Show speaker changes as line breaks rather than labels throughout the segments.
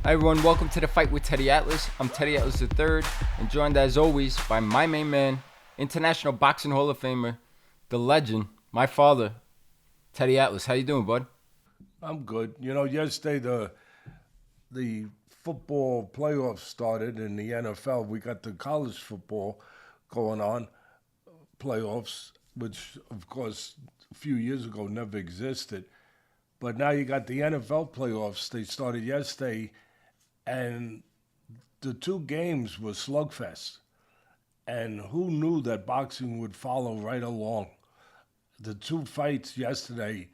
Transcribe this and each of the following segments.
Hi everyone, welcome to the Fight with Teddy Atlas. I'm Teddy Atlas III, and joined as always by my main man, International Boxing Hall of Famer, the legend, my father, Teddy Atlas. How you doing, bud?
I'm good. Yesterday the football playoffs started in the NFL. We got the college football going on, playoffs, which of course a few years ago never existed. But now you got the NFL playoffs. They started yesterday, and the two games were slugfest. And who knew that boxing would follow right along? The two fights yesterday,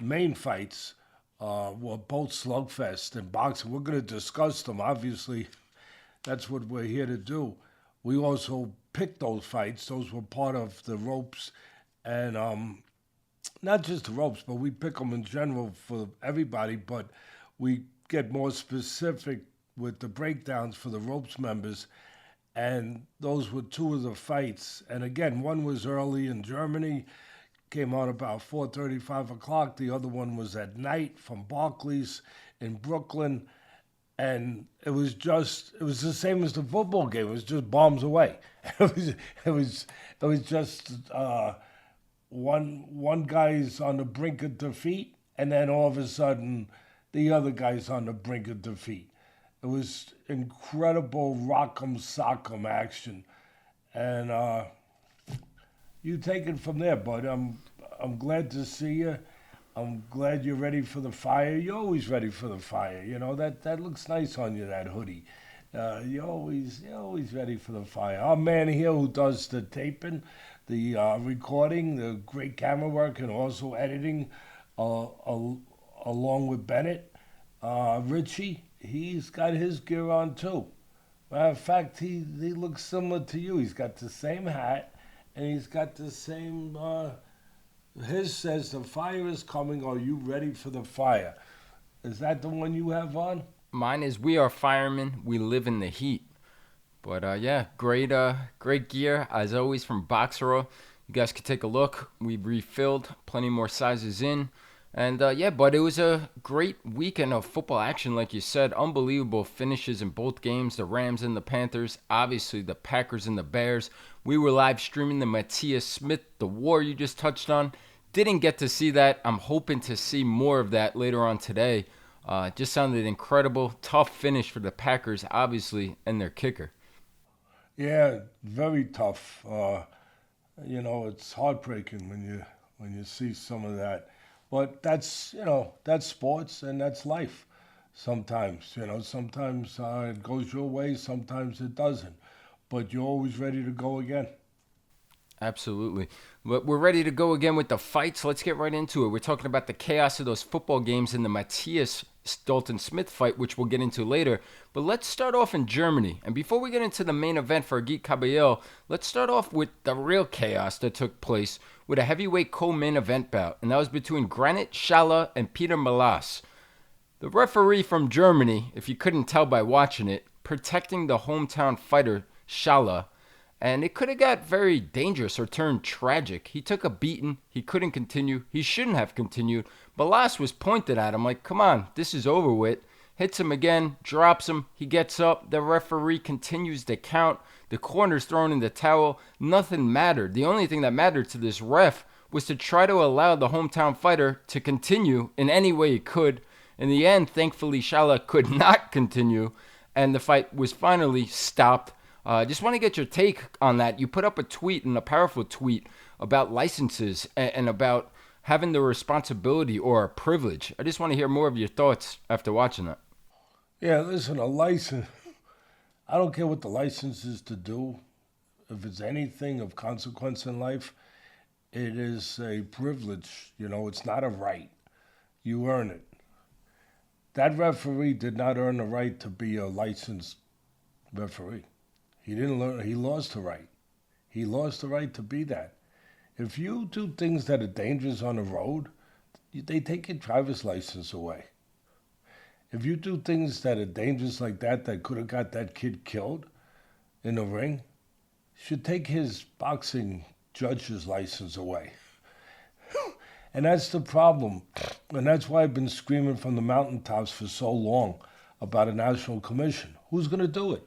main fights, were both slugfest in boxing. We're going to discuss them. Obviously, that's what we're here to do. We also picked those fights. Those were part of the ropes, and not just the ropes, but we pick them in general for everybody. But we get more specific with the breakdowns for the ropes members. And those were two of the fights. And again, one was early in Germany, came on about 4:30, 5 o'clock. The other one was at night from Barclays in Brooklyn. And it was the same as the football game. It was just bombs away. It was just one guy's on the brink of defeat, and then all of a sudden, the other guy's on the brink of defeat. It was incredible rock'em sock'em action, and you take it from there, bud. I'm glad to see you. I'm glad you're ready for the fire. You're always ready for the fire. That looks nice on you, that hoodie. You're always ready for the fire. Our man here who does the taping, the recording, the great camera work, and also editing, along with Bennett, Richie. He's got his gear on too. Matter of fact, he looks similar to you. He's got the same hat, and he's got the same. His says the fire is coming. Are you ready for the fire? Is that the one you have on?
Mine is we are firemen, we live in the heat. But yeah, great gear as always from Boxero. You guys can take a look. We've refilled plenty more sizes in. And yeah, but it was a great weekend of football action, like you said. Unbelievable finishes in both games, the Rams and the Panthers. Obviously, the Packers and the Bears. We were live streaming the Matias Smith, the war you just touched on. Didn't get to see that. I'm hoping to see more of that later on today. Just sounded incredible. Tough finish for the Packers, obviously, and their kicker.
Yeah, very tough. It's heartbreaking when you see some of that. But that's sports and that's life. Sometimes it goes your way, sometimes it doesn't. But you're always ready to go again.
Absolutely. But we're ready to go again with the fights. Let's get right into it. We're talking about the chaos of those football games and the Matias Dalton Smith fight, which we'll get into later. But let's start off in Germany. And before we get into the main event for Agit Kabayel, let's start off with the real chaos that took place with a heavyweight co-main event bout. And that was between Granit Shala and Peter Milas. The referee from Germany, if you couldn't tell by watching it, protecting the hometown fighter, Shala, and it could have got very dangerous or turned tragic. He took a beating. He couldn't continue. He shouldn't have continued. Balas was pointed at him like, come on, this is over with. Hits him again, drops him. He gets up. The referee continues the count. The corner's thrown in the towel. Nothing mattered. The only thing that mattered to this ref was to try to allow the hometown fighter to continue in any way he could. In the end, thankfully, Shala could not continue, and the fight was finally stopped. Just want to get your take on that. You put up a tweet, and a powerful tweet, about licenses and about having the responsibility or a privilege. I just want to hear more of your thoughts after watching that.
Yeah, listen, a license. I don't care what the license is to do. If it's anything of consequence in life, it is a privilege. It's not a right. You earn it. That referee did not earn the right to be a licensed referee. He didn't learn. He lost the right. He lost the right to be that. If you do things that are dangerous on the road, they take your driver's license away. If you do things that are dangerous like that could have got that kid killed in the ring, should take his boxing judge's license away. And that's the problem. And that's why I've been screaming from the mountaintops for so long. about a national commission. Who's going to do it?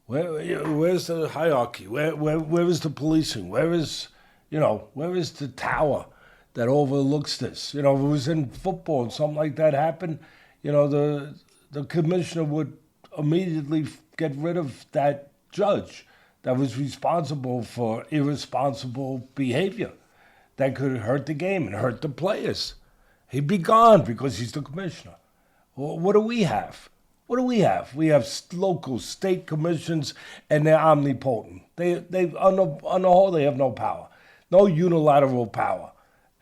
Where's the hierarchy? Where is the policing? Where is the tower that overlooks this? If it was in football and something like that happened, the commissioner would immediately get rid of that judge that was responsible for irresponsible behavior that could hurt the game and hurt the players. He'd be gone because he's the commissioner. Well, what do we have? What do we have? We have local, state commissions, and they're omnipotent. They on the whole, they have no power, no unilateral power,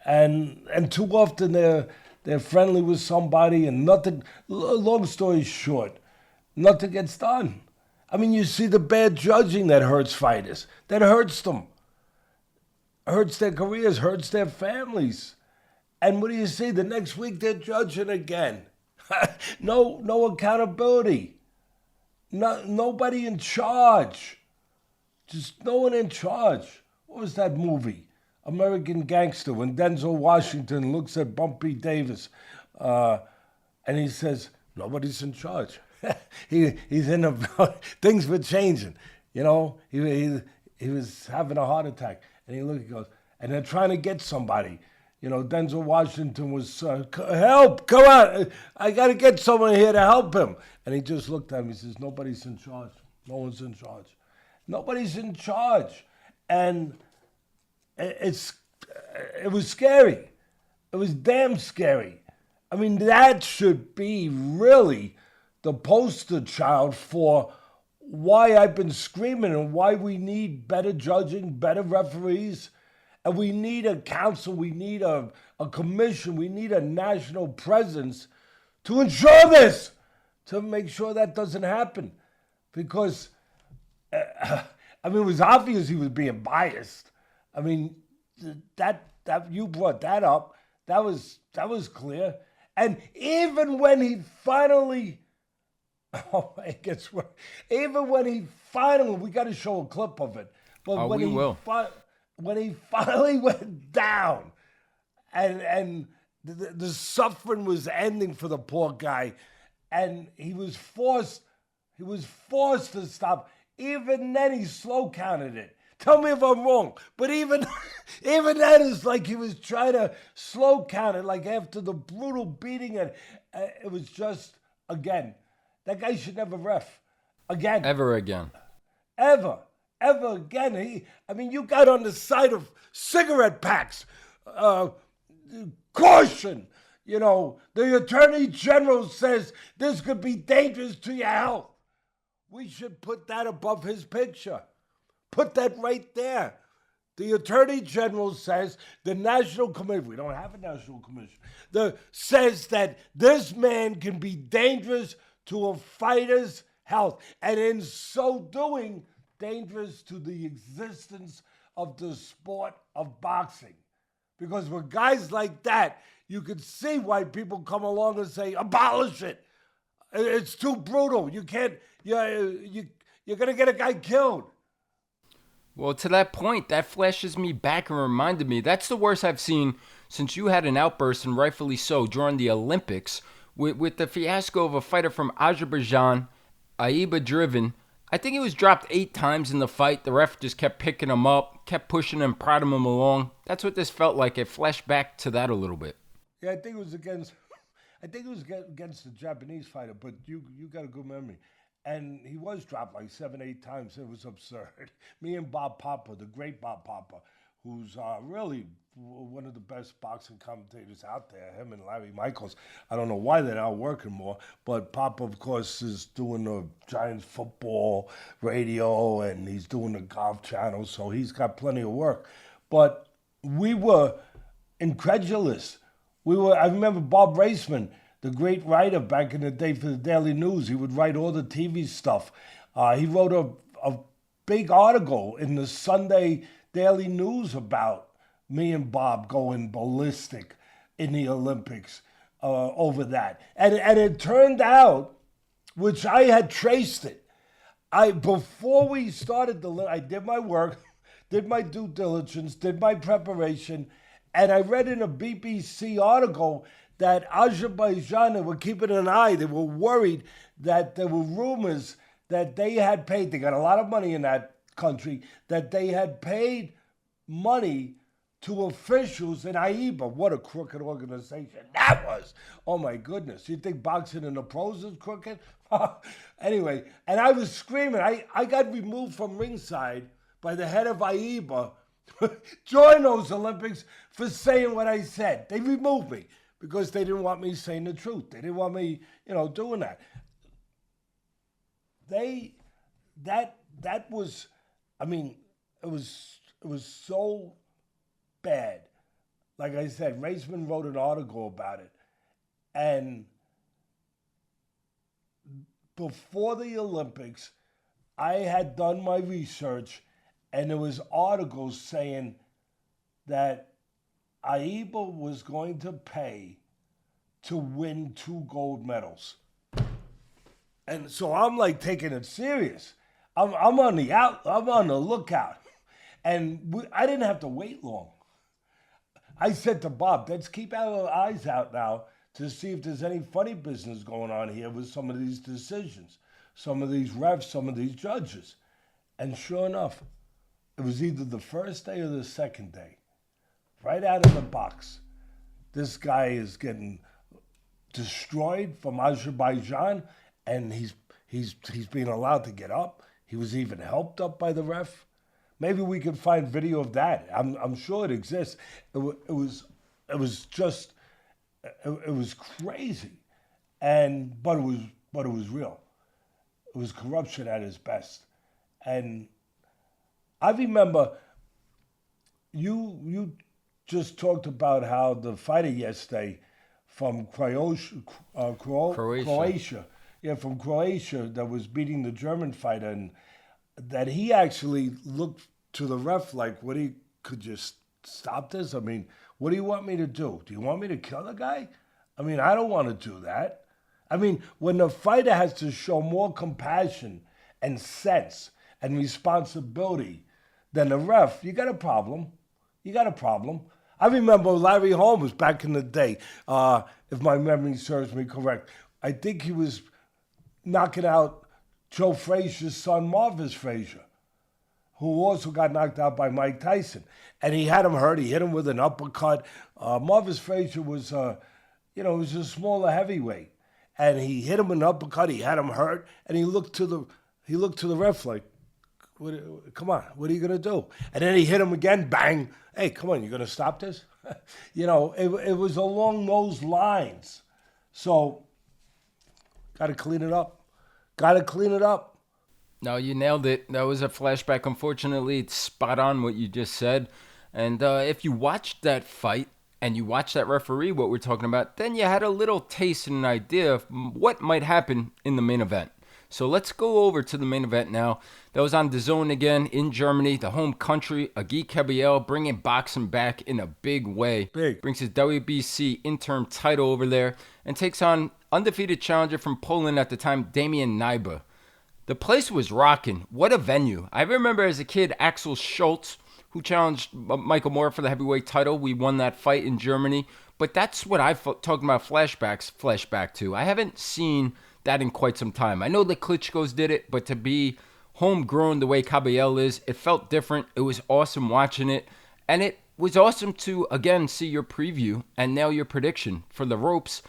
and too often they're friendly with somebody and nothing. Long story short, nothing gets done. I mean, you see the bad judging that hurts fighters, that hurts them, hurts their careers, hurts their families, and what do you see? The next week they're judging again. No accountability. Nobody in charge. Just no one in charge. What was that movie? American Gangster, when Denzel Washington looks at Bumpy Davis and he says, nobody's in charge. He's in a... Things were changing. He was having a heart attack. And he goes, and they're trying to get somebody. Denzel Washington was, help, come on, I got to get someone here to help him. And he just looked at him, he says, nobody's in charge. No one's in charge. Nobody's in charge. And it was scary. It was damn scary. I mean, that should be really the poster child for why I've been screaming and why we need better judging, better referees. And we need a council, we need a commission, we need a national presence to ensure this, to make sure that doesn't happen. Because, it was obvious he was being biased. I mean, that you brought that up, that was clear. And even when he finally, it gets worse. Even when he finally, we got to show a clip of it. But when he finally went down and the suffering was ending for the poor guy and he was forced to stop. Even then he slow counted it. Tell me if I'm wrong, but even that is like he was trying to slow count it, like after the brutal beating, and it was just, again, that guy should never ref again.
Ever again.
Ever again. You got on the side of cigarette packs. Caution. The Attorney General says this could be dangerous to your health. We should put that above his picture. Put that right there. The Attorney General says the National Commission, we don't have a National Commission, says that this man can be dangerous to a fighter's health. And in so doing, dangerous to the existence of the sport of boxing. Because with guys like that, you can see why people come along and say, abolish it. It's too brutal. You can't, you're going to get a guy killed.
Well, to that point, that flashes me back and reminded me, that's the worst I've seen since you had an outburst, and rightfully so, during the Olympics, with the fiasco of a fighter from Azerbaijan, Aiba Driven. I think he was dropped 8 times in the fight. The ref just kept picking him up, kept pushing him, prodding him along. That's what this felt like. It flashed back to that a little bit.
Yeah, I think it was against the Japanese fighter, but you got a good memory. And he was dropped like 7, 8 times. It was absurd. Me and Bob Papa, the great Bob Papa, who's really one of the best boxing commentators out there, him and Larry Michaels. I don't know why they're not working more, but Papa, of course, is doing the Giants football radio, and he's doing the golf channel, so he's got plenty of work. But we were incredulous. I remember Bob Raceman, the great writer back in the day for the Daily News. He would write all the TV stuff. He wrote a big article in the Sunday Daily News about me and Bob going ballistic in the Olympics over that. And it turned out, which I had traced it, before we started I did my work, did my due diligence, did my preparation, and I read in a BBC article that Azerbaijan, they were keeping an eye. They were worried that there were rumors that they had paid. They got a lot of money in that country, that they had paid money to officials in AIBA. What a crooked organization that was. Oh, my goodness. You think boxing in the pros is crooked? Anyway, and I was screaming. I got removed from ringside by the head of AIBA during those Olympics for saying what I said. They removed me because they didn't want me saying the truth. They didn't want me, doing that. That was, it was so bad. Like I said, Raceman wrote an article about it. And before the Olympics, I had done my research, and there was articles saying that AIBA was going to pay to win 2 gold medals. And so I'm like taking it serious. I'm on the lookout. And I didn't have to wait long. I said to Bob, let's keep our eyes out now to see if there's any funny business going on here with some of these decisions, some of these refs, some of these judges. And sure enough, it was either the first day or the second day. Right out of the box, this guy is getting destroyed from Azerbaijan, and he's being allowed to get up. He was even helped up by the ref. Maybe we can find video of that. I'm sure it exists. It was crazy, but it was real. It was corruption at its best. And I remember you just talked about how the fighter yesterday from Croatia, from Croatia, that was beating the German fighter, and that he actually looked to the ref like, could you stop this? What do you want me to do? Do you want me to kill the guy? I don't want to do that. When the fighter has to show more compassion and sense and responsibility than the ref, you got a problem. I remember Larry Holmes back in the day, if my memory serves me correct. I think he was knocking out Joe Frazier's son, Marvis Frazier, who also got knocked out by Mike Tyson. And he had him hurt. He hit him with an uppercut. Marvis Frazier was, was a smaller heavyweight. And he hit him with an uppercut. He had him hurt. And he looked to the ref like, come on, what are you going to do? And then he hit him again, bang. Hey, come on, you going to stop this? It was along those lines. So, got to clean it up.
No, you nailed it. That was a flashback. Unfortunately, it's spot on what you just said. And if you watched that fight and you watched that referee, what we're talking about, then you had a little taste and an idea of what might happen in the main event. So let's go over to the main event now. That was on DAZN again in Germany, the home country. Agit Kabayel bringing boxing back in a big way. Brings his WBC interim title over there and takes on undefeated challenger from Poland at the time, Damian Knyba. The place was rocking. What a venue. I remember as a kid, Axel Schultz, who challenged Michael Moore for the heavyweight title. We won that fight in Germany. But that's what I've talking about flashback to. I haven't seen that in quite some time. I know the Klitschko's did it, but to be homegrown the way Kabayel is, it felt different. It was awesome watching it. And it was awesome to, again, see your preview and nail your prediction for the ropes.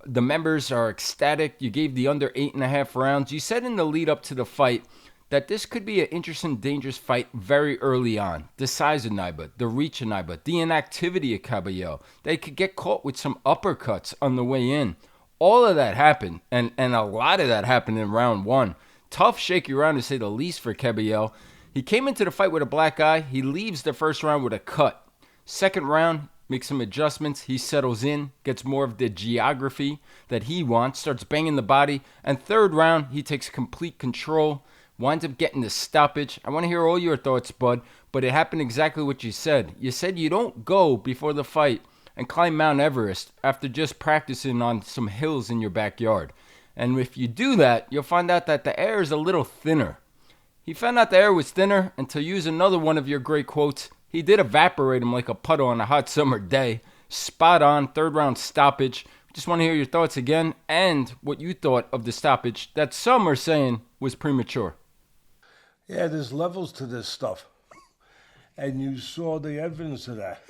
The members are ecstatic. You gave the under 8.5 rounds. You said in the lead up to the fight that this could be an interesting, dangerous fight very early on. The size of Knyba, the reach of Knyba, the inactivity of Kabayel. They could get caught with some uppercuts on the way in. All of that happened, and a lot of that happened in round one. Tough, shaky round to say the least for Kabayel. He came into the fight with a black eye. He leaves the first round with a cut. Second round, makes some adjustments. He settles in, gets more of the geography that he wants, starts banging the body. And third round, he takes complete control, winds up getting the stoppage. I want to hear all your thoughts, bud, but it happened exactly what you said. You said you don't go before the fight and climb Mount Everest after just practicing on some hills in your backyard. And if you do that, you'll find out that the air is a little thinner. He found out the air was thinner, and to use another one of your great quotes, he did evaporate him like a puddle on a hot summer day. Spot on, third round stoppage. Just want to hear your thoughts again and what you thought of the stoppage that some are saying was premature.
Yeah, there's levels to this stuff. And you saw the evidence of that.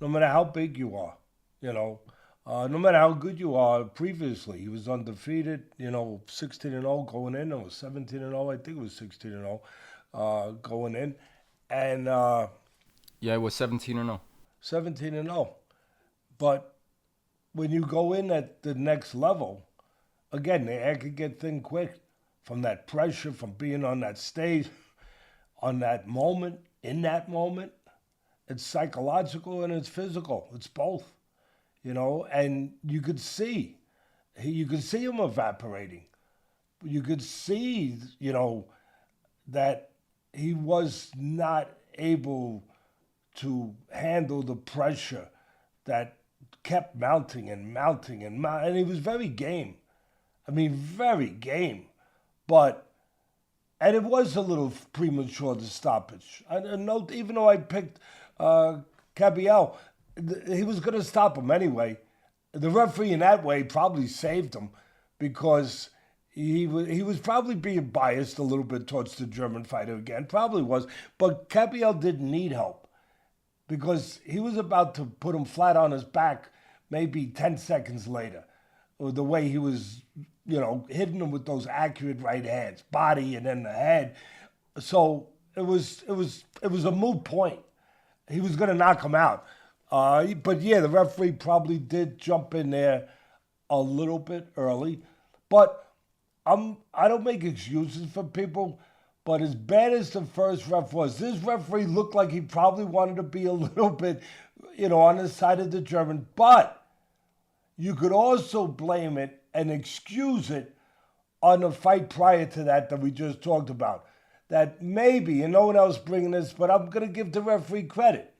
No matter how big you are, you know, no matter how good you are previously, he was undefeated, 16-0 going in, or 17-0, I think it was 16-0 going in. And
Yeah, it was 17-0.
17-0. But when you go in at the next level, again, the air could get thin quick from that pressure, from being on that stage, on that moment, in that moment. It's psychological and it's physical. It's both, and you could see him evaporating. You could see, that he was not able to handle the pressure that kept mounting and mounting and mounting. And he was very game. I mean, very game. And it was a little premature, the stoppage. I note, even though I picked Kabayel, he was going to stop him anyway. The referee in that way probably saved him because he was probably being biased a little bit towards the German fighter again. Probably was. But Kabayel didn't need help because he was about to put him flat on his back maybe 10 seconds later. Or the way he was, hitting him with those accurate right hands, body and then the head. So it was a moot point. He was going to knock him out. But yeah, the referee probably did jump in there a little bit early. But I don't make excuses for people. But as bad as the first ref was, this referee looked like he probably wanted to be a little bit, on the side of the German. But you could also blame it and excuse it on the fight prior to that we just talked about. That maybe, and no one else bringing this, but I'm going to give the referee credit.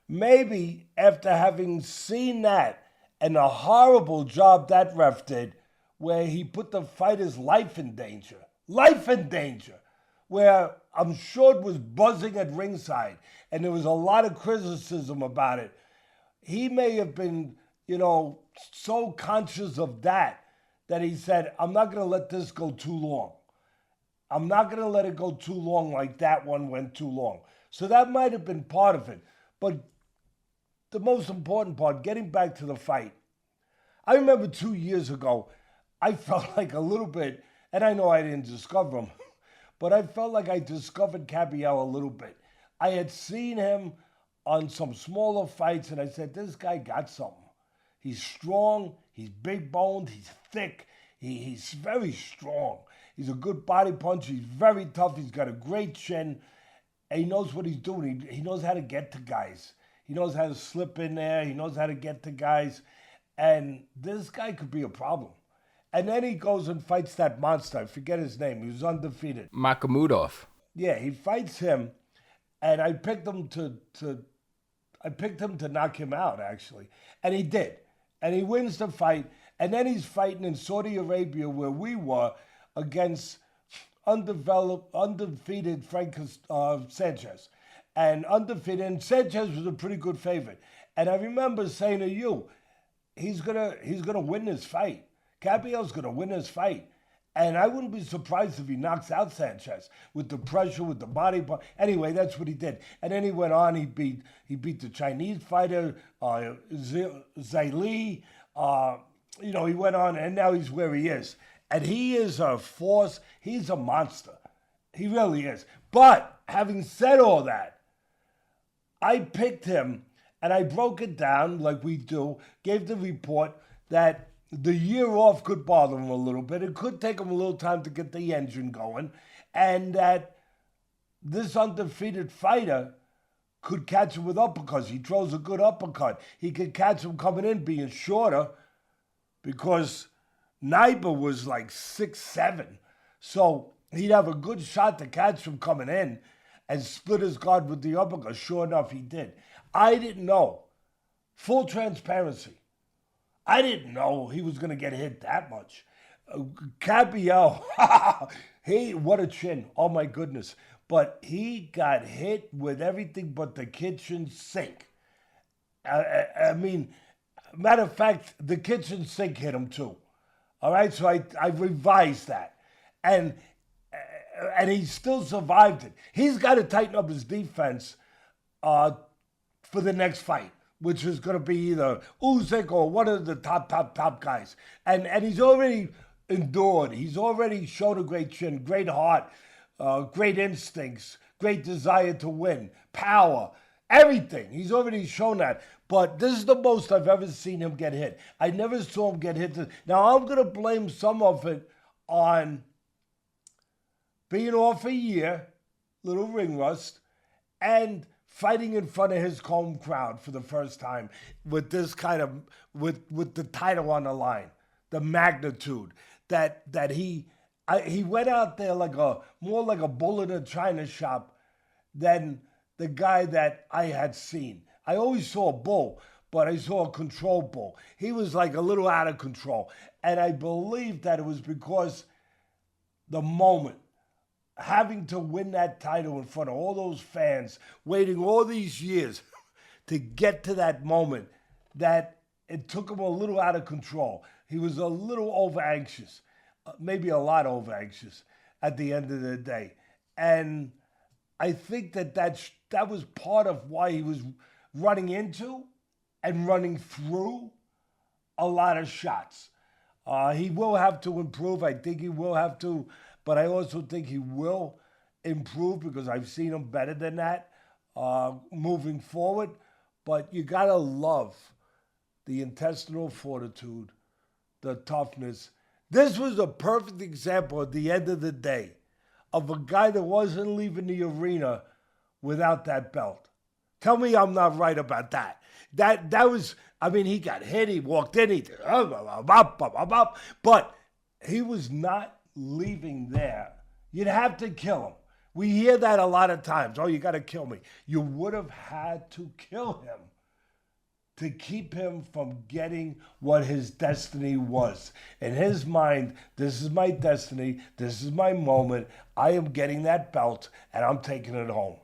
Maybe after having seen that and the horrible job that ref did, where he put the fighter's life in danger, where I'm sure it was buzzing at ringside and there was a lot of criticism about it. He may have been, so conscious of that he said, I'm not going to let this go too long. I'm not going to let it go too long like that one went too long. So that might have been part of it. But the most important part, getting back to the fight, I remember 2 years ago, I felt like a little bit, and I know I didn't discover him, but I felt like I discovered Kabayel a little bit. I had seen him on some smaller fights, and I said, this guy got something. He's strong, he's big-boned, he's thick, he's very strong. He's a good body puncher, he's very tough, he's got a great chin, and he knows what he's doing. He knows how to get to guys. He knows how to slip in there, he knows how to get to guys, and this guy could be a problem. And then he goes and fights that monster, I forget his name, he was undefeated.
Makhmudov.
Yeah, he fights him, and I picked him to knock him out, actually, and he did. And he wins the fight, and then he's fighting in Saudi Arabia, where we were, against undefeated Frank Sanchez. And undefeated, and Sanchez was a pretty good favorite. And I remember saying to you, he's gonna win this fight. Kabayel's gonna win this fight. And I wouldn't be surprised if he knocks out Sanchez with the pressure, with the body. Anyway, that's what he did. And then he went on. He beat the Chinese fighter, Zhai Li. He went on, and now he's where he is. And he is a force. He's a monster. He really is. But having said all that, I picked him, and I broke it down like we do, gave the report that the year off could bother him a little bit. It could take him a little time to get the engine going. And that this undefeated fighter could catch him with uppercuts. He throws a good uppercut. He could catch him coming in being shorter because Knyba was like 6'7". So he'd have a good shot to catch him coming in and split his guard with the uppercut. Sure enough, he did. I didn't know. Full transparency. I didn't know he was going to get hit that much. Kabayel, hey, what a chin. Oh, my goodness. But he got hit with everything but the kitchen sink. I mean, matter of fact, the kitchen sink hit him too. All right, so I revised that, and and he still survived it. He's got to tighten up his defense uh, for the next fight, which is going to be either Usyk or one of the top guys. And he's already endured. He's already shown a great chin, great heart, great instincts, great desire to win, power, everything. He's already shown that. But this is the most I've ever seen him get hit. I never saw him get hit. Now, I'm going to blame some of it on being off a year, little ring rust, and fighting in front of his home crowd for the first time with this kind of, with the title on the line, the magnitude that he went out there more like a bull in a china shop than the guy that I had seen. I always saw a bull, but I saw a control bull. He was like a little out of control. And I believe that it was because the moment, having to win that title in front of all those fans, waiting all these years to get to that moment, that it took him a little out of control. He was a little over anxious, maybe a lot over anxious at the end of the day. And I think that was part of why he was running into and running through a lot of shots. He will have to improve. I think he will have to, but I also think he will improve because I've seen him better than that moving forward. But you got to love the intestinal fortitude, the toughness. This was a perfect example at the end of the day of a guy that wasn't leaving the arena without that belt. Tell me I'm not right about that. That was, I mean, he got hit, he walked in, but he was not leaving there. You'd have to kill him. We hear that a lot of times. Oh, you got to kill me. You would have had to kill him to keep him from getting what his destiny was. In his mind, this is my destiny. This is my moment. I am getting that belt, and I'm taking it home.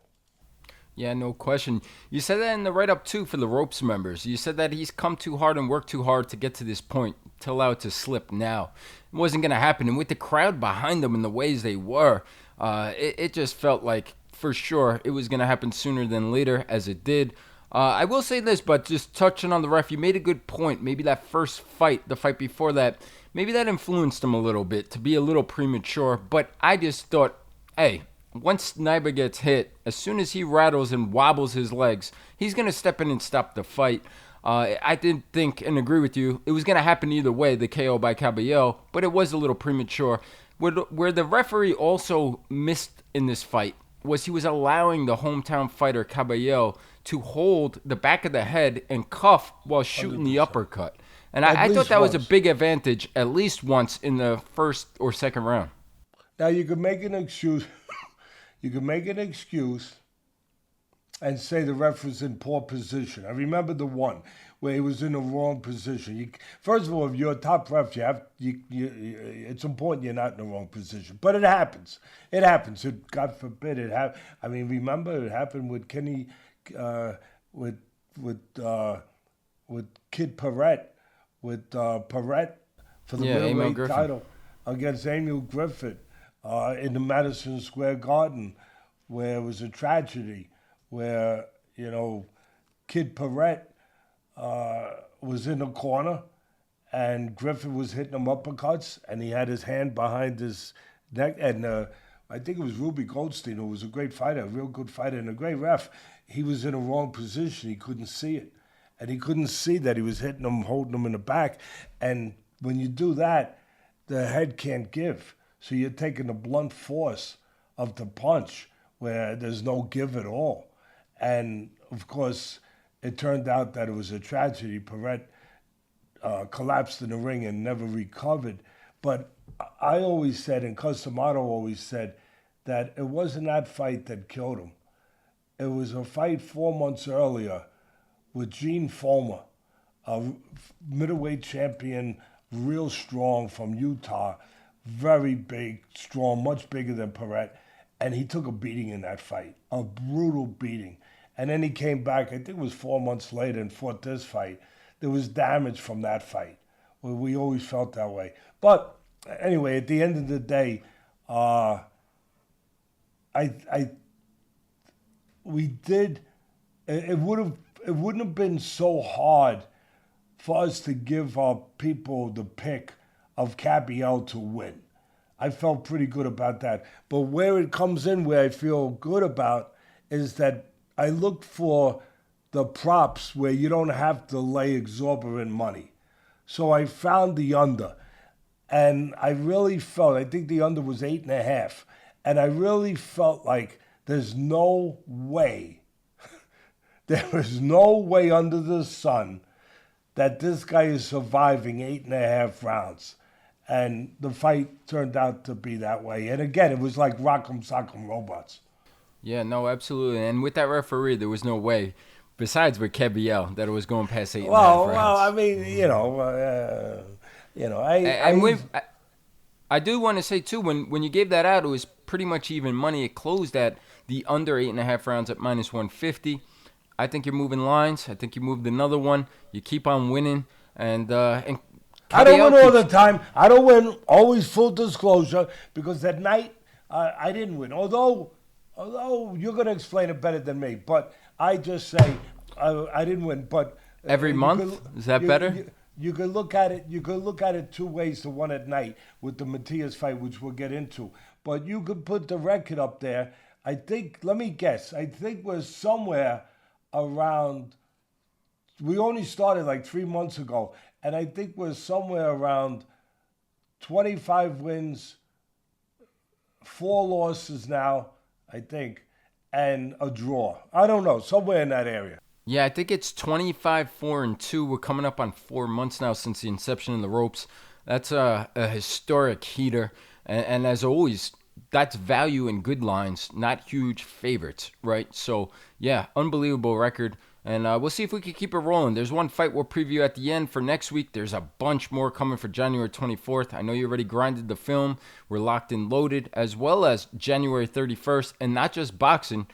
Yeah, no question. You said that in the write-up, too, for the Ropes members. You said that he's come too hard and worked too hard to get to this point, to allow it to slip now. It wasn't going to happen. And with the crowd behind them in the ways they were, it just felt like, for sure, it was going to happen sooner than later, as it did. I will say this, but just touching on the ref, you made a good point. Maybe that first fight, the fight before that, maybe that influenced him a little bit to be a little premature. But I just thought, hey, once Knyba gets hit, as soon as he rattles and wobbles his legs, he's going to step in and stop the fight. I didn't think and agree with you. It was going to happen either way, the KO by Kabayel, but it was a little premature. Where the referee also missed in this fight was he was allowing the hometown fighter Kabayel to hold the back of the head and cuff while shooting 100%. The uppercut. And I thought that was a big advantage at least once in the first or second round.
Now you could make an excuse. You can make an excuse and say the ref was in poor position. I remember the one where he was in the wrong position. First of all, if you're a top ref, it's important you're not in the wrong position. But it happens. It happens. God forbid it happen. I mean, remember it happened with Kenny, with Kid Perrette, with Perrette for the middleweight title against Emil Griffith. In the Madison Square Garden, where it was a tragedy, where, Kid Perrette was in the corner, and Griffith was hitting him uppercuts, and he had his hand behind his neck, and I think it was Ruby Goldstein, who was a great fighter, a real good fighter, and a great ref. He was in a wrong position. He couldn't see it, and he couldn't see that he was hitting him, holding him in the back, and when you do that, the head can't give. So you're taking the blunt force of the punch where there's no give at all. And, of course, it turned out that it was a tragedy. Perrette collapsed in the ring and never recovered. But I always said, and Cusamato always said, that it wasn't that fight that killed him. It was a fight 4 months earlier with Gene Fulmer, a middleweight champion, real strong from Utah, very big, strong, much bigger than Perrette, and he took a beating in that fight, a brutal beating. And then he came back, I think it was 4 months later, and fought this fight. There was damage from that fight. Well, we always felt that way. But anyway, at the end of the day, we did. It wouldn't have been so hard for us to give our people the pick of Kabayel to win. I felt pretty good about that. But where it comes in, where I feel good about, is that I looked for the props where you don't have to lay exorbitant money. So I found the under. And I really felt, I think the under was 8.5. And I really felt like there's no way, there is no way under the sun that this guy is surviving 8.5 rounds. And the fight turned out to be that way. And again, it was like Rock'em Sock'em Robots.
Yeah, no, absolutely. And with that referee, there was no way, besides with Kabayel, that it was going past 8.5 rounds.
Well, I mean,
I do want to say, too, when you gave that out, it was pretty much even money. It closed at the under 8.5 rounds at minus 150. I think you're moving lines. I think you moved another one. You keep on winning. And
I don't win all the time. I don't win, always full disclosure, because that night I didn't win. Although you're going to explain it better than me. But I just say I didn't win. But
every month? Is that better?
You could look at it. You could look at it two ways. The one at night with the Matias fight, which we'll get into. But you could put the record up there. I think. Let me guess. I think we're somewhere around. We only started like 3 months ago, and I think we're somewhere around 25 wins, 4 losses now. I think, and a draw. I don't know. Somewhere in that area.
Yeah, I think it's 25-4-2. We're coming up on 4 months now since the inception of the ropes. That's a historic heater. And as always, that's value in good lines, not huge favorites, right? So, yeah, unbelievable record. And we'll see if we can keep it rolling. There's one fight we'll preview at the end for next week. There's a bunch more coming for January 24th. I know you already grinded the film. We're locked and loaded, as well as January 31st. And not just boxing,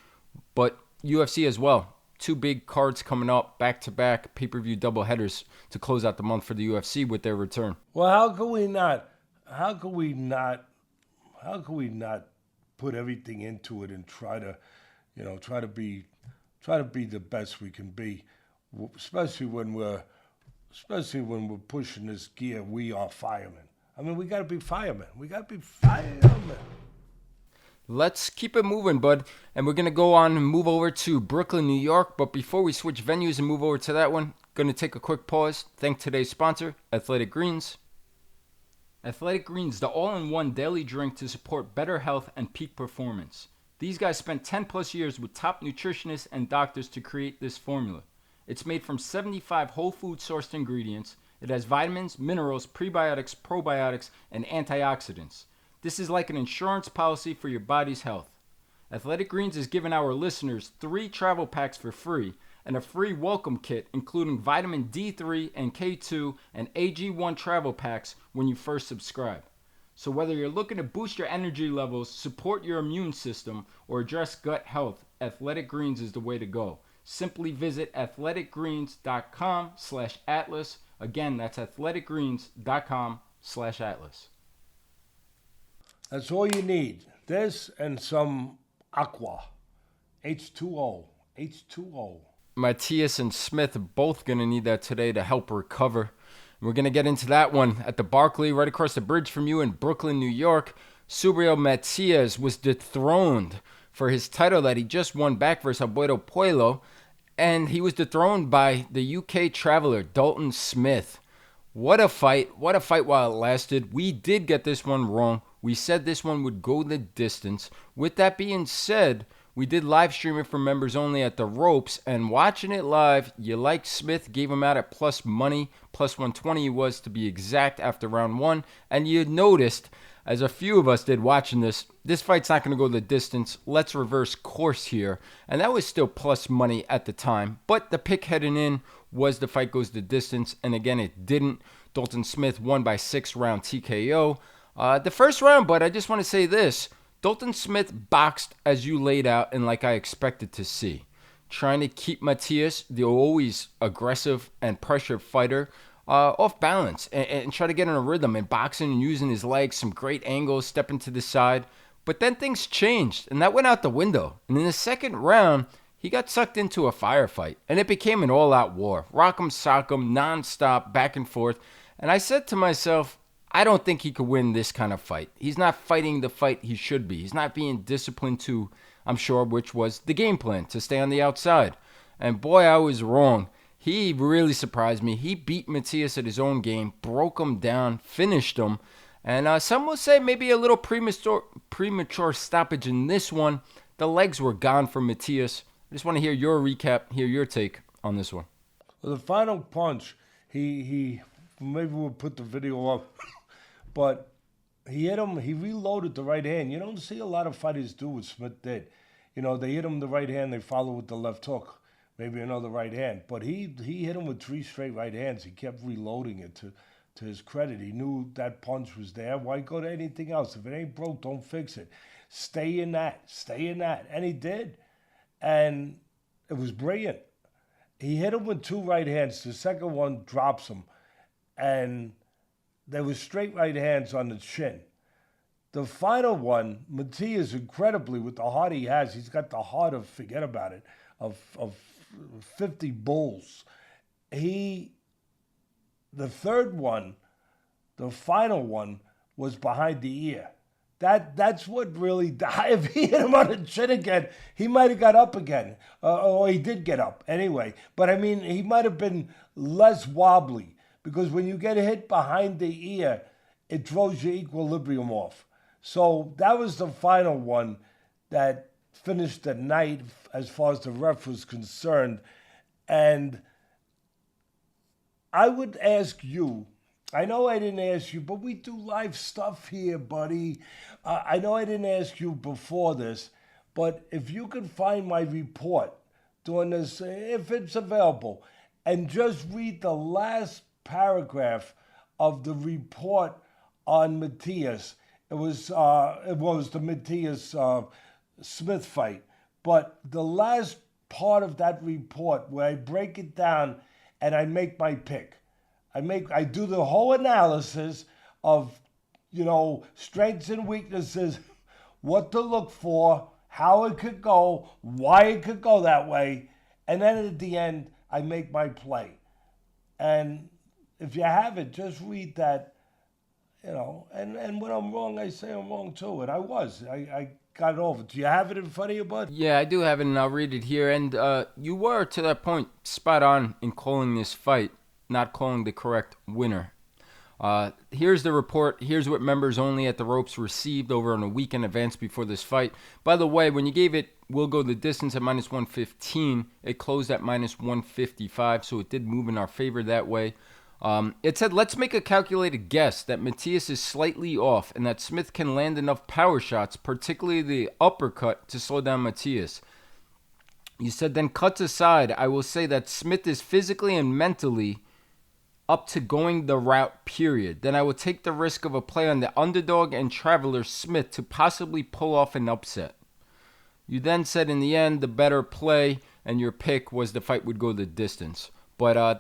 but UFC as well. 2 big cards coming up, back-to-back pay-per-view doubleheaders to close out the month for the UFC with their return.
Well, how can we not put everything into it and try to be the best we can be, especially when we're pushing this gear. We are firemen. I mean, we got to be firemen.
Let's keep it moving, bud. And we're going to go on and move over to Brooklyn, New York. But before we switch venues and move over to that one, going to take a quick pause. Thank today's sponsor, Athletic Greens. Athletic Greens, the all-in-one daily drink to support better health and peak performance. These guys spent 10 plus years with top nutritionists and doctors to create this formula. It's made from 75 whole food sourced ingredients. It has vitamins, minerals, prebiotics, probiotics, and antioxidants. This is like an insurance policy for your body's health. Athletic Greens is giving our listeners 3 travel packs for free and a free welcome kit including vitamin D3 and K2 and AG1 travel packs when you first subscribe. So whether you're looking to boost your energy levels, support your immune system, or address gut health, Athletic Greens is the way to go. Simply visit athleticgreens.com/atlas. Again, that's athleticgreens.com/atlas.
That's all you need. This and some aqua. H2O.
Matias and Smith are both going to need that today to help recover. We're going to get into that one at the Barclay, right across the bridge from you in Brooklyn, New York. Subriel Matías was dethroned for his title that he just won back versus Alberto Puello, and he was dethroned by the UK traveler, Dalton Smith. What a fight while it lasted. We did get this one wrong. We said this one would go the distance. With that being said, we did live stream it for members only at the ropes, and watching it live, you like Smith, gave him out at plus money, plus 120 he was to be exact after round 1, and you noticed, as a few of us did watching this fight's not going to go the distance, let's reverse course here, and that was still plus money at the time, but the pick heading in was the fight goes the distance, and again it didn't. Dalton Smith won by 6-round TKO. The first round, but I just want to say this. Dalton Smith boxed as you laid out and like I expected to see. trying to keep Matias, the always aggressive and pressured fighter, off balance and try to get in a rhythm and boxing and using his legs, some great angles, stepping to the side. But then things changed, and that went out the window. And in the second round, he got sucked into a firefight, and it became an all-out war. Rock'em sock'em, non-stop, back and forth. And I said to myself, I don't think he could win this kind of fight. He's not fighting the fight he should be. He's not being disciplined to, I'm sure, which was the game plan, to stay on the outside. And boy, I was wrong. He really surprised me. He beat Matias at his own game, broke him down, finished him. And some will say maybe a little premature stoppage in this one. The legs were gone for Matias. I just want to hear your recap, hear your take on this one.
Well, the final punch, he maybe we'll put the video up, but he hit him, he reloaded the right hand. You don't see a lot of fighters do what Smith did. You know, they hit him the right hand, they follow with the left hook, maybe another right hand. But he hit him with 3 straight right hands. He kept reloading it to his credit. He knew that punch was there. Why go to anything else? If it ain't broke, don't fix it. Stay in that. And he did. And it was brilliant. He hit him with 2 right hands. The second one drops him. And there was straight right hands on the chin. The final one, Matias, incredibly, with the heart he has, he's got the heart of, forget about it, of 50 bulls. The third one, the final one, was behind the ear. That's what really, if he hit him on the chin again, he might have got up again. Or he did get up anyway. But I mean, he might have been less wobbly, because when you get hit behind the ear, it throws your equilibrium off. So that was the final one that finished the night as far as the ref was concerned. And I would ask you, I know I didn't ask you, but we do live stuff here, buddy. I know I didn't ask you before this, but if you can find my report during this, if it's available, and just read the last paragraph of the report on Matias. It was the Matias Smith fight, but the last part of that report where I break it down and I make my pick. I do the whole analysis of, strengths and weaknesses, what to look for, how it could go, why it could go that way, and then at the end, I make my play. And if you have it, just read that, and when I'm wrong, I say I'm wrong too, and I was. I got it over. Do you have it in front of you, bud?
Yeah, I do have it, and I'll read it here. And you were, to that point, spot on in calling this fight, not calling the correct winner. Here's the report. Here's what members only at the ropes received over on a week in advance before this fight. By the way, when you gave it, we'll go the distance at minus 115. It closed at minus 155, so it did move in our favor that way. It said, let's make a calculated guess that Matias is slightly off and that Smith can land enough power shots, particularly the uppercut, to slow down Matias. You said, then cuts aside, I will say that Smith is physically and mentally up to going the route, period. Then I will take the risk of a play on the underdog and traveler Smith to possibly pull off an upset. You then said in the end, the better play and your pick was the fight would go the distance. But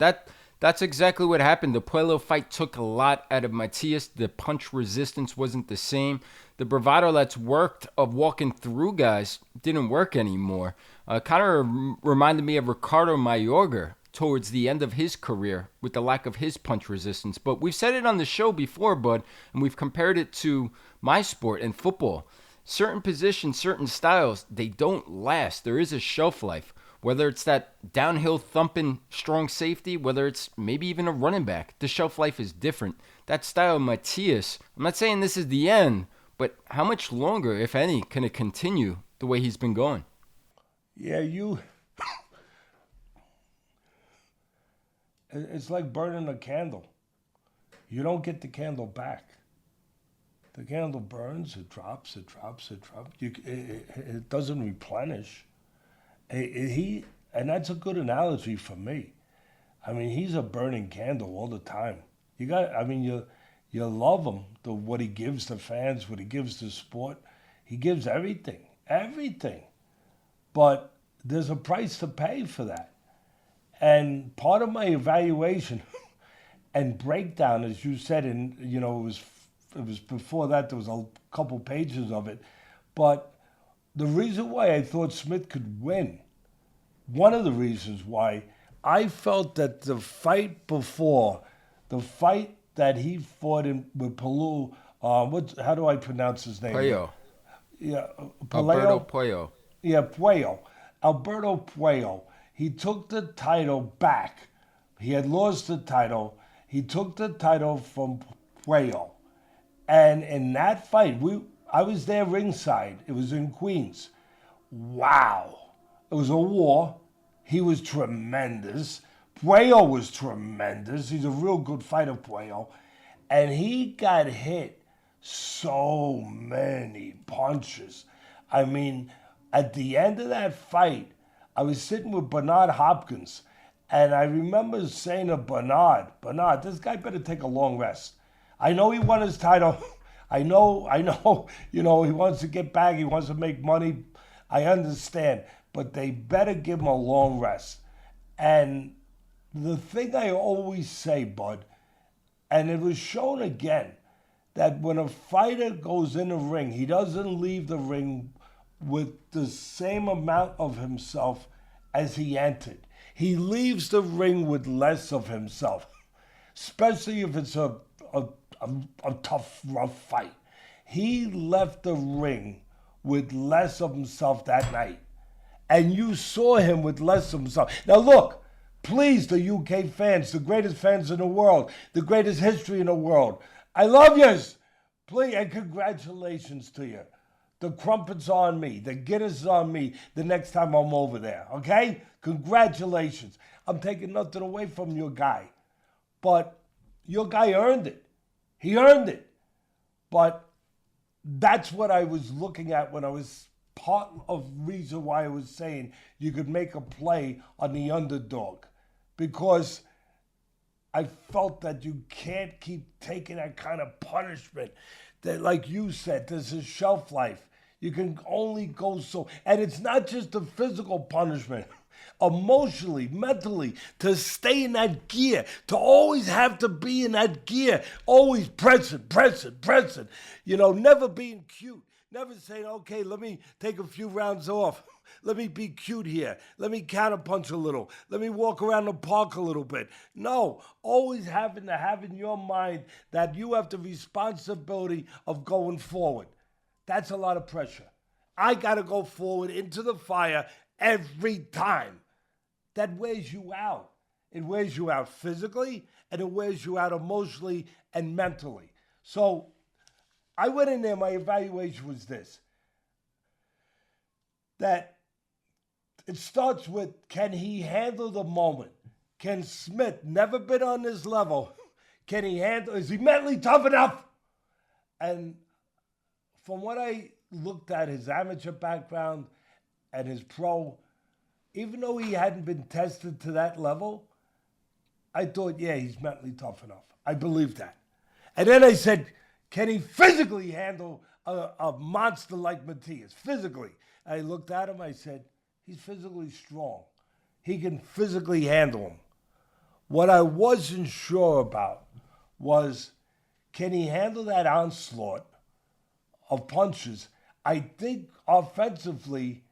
that's exactly what happened. The Puello fight took a lot out of Matias. The punch resistance wasn't the same. The bravado that's worked of walking through guys didn't work anymore. Kind of reminded me of Ricardo Mayorga towards the end of his career with the lack of his punch resistance. But we've said it on the show before, bud, and we've compared it to my sport and football. Certain positions, certain styles, they don't last. There is a shelf life. Whether it's that downhill thumping strong safety, whether it's maybe even a running back, the shelf life is different. That style of Matias, I'm not saying this is the end, but how much longer, if any, can it continue the way he's been going?
Yeah, it's like burning a candle. You don't get the candle back. The candle burns, it drops. It doesn't replenish. And that's a good analogy for me. I mean, he's a burning candle all the time. You love him, what he gives to fans, what he gives to sport. He gives everything. But there's a price to pay for that. And part of my evaluation and breakdown, as you said, and it was before that, there was a couple pages of it, but the reason why I thought Smith could win, one of the reasons why, I felt that the fight before, the fight that he fought with Palou, how do I pronounce his name?
Puello.
Yeah,
Alberto Puello.
Yeah, Puello. Alberto Puello. He took the title back. He had lost the title. He took the title from Puello. And in that fight, I was there ringside. It was in Queens. Wow. It was a war. He was tremendous. Puello was tremendous. He's a real good fighter, Puello. And he got hit so many punches. I mean, at the end of that fight, I was sitting with Bernard Hopkins, and I remember saying to Bernard, this guy better take a long rest. I know he won his title. I know, he wants to get back. He wants to make money. I understand. But they better give him a long rest. And the thing I always say, Bud, and it was shown again, that when a fighter goes in a ring, he doesn't leave the ring with the same amount of himself as he entered. He leaves the ring with less of himself, especially if it's a tough, rough fight. He left the ring with less of himself that night. And you saw him with less of himself. Now look, please, the UK fans, the greatest fans in the world, the greatest history in the world, I love yous. Please, and congratulations to you. The crumpet's on me. The Guinness is on me the next time I'm over there, okay? Congratulations. I'm taking nothing away from your guy. But your guy earned it. He earned it. But that's what I was looking at when I was part of reason why I was saying you could make a play on the underdog. Because I felt that you can't keep taking that kind of punishment. That, like you said, there's a shelf life. You can only go so. And it's not just the physical punishment. Emotionally, mentally, to stay in that gear, to always have to be in that gear, always pressing. Never being cute. Never saying, okay, let me take a few rounds off. Let me be cute here. Let me counterpunch a little. Let me walk around the park a little bit. No, always having to have in your mind that you have the responsibility of going forward. That's a lot of pressure. I got to go forward into the fire every time. That wears you out. It wears you out physically, and it wears you out emotionally and mentally. So I went in there, my evaluation was this. That it starts with, can he handle the moment? Can Smith, never been on this level, can he handle, is he mentally tough enough? And from what I looked at, his amateur background and his pro, even though he hadn't been tested to that level, I thought, yeah, he's mentally tough enough. I believed that. And then I said, can he physically handle a monster like Matias? Physically. I looked at him, I said, he's physically strong. He can physically handle him. What I wasn't sure about was, can he handle that onslaught of punches? I think offensively,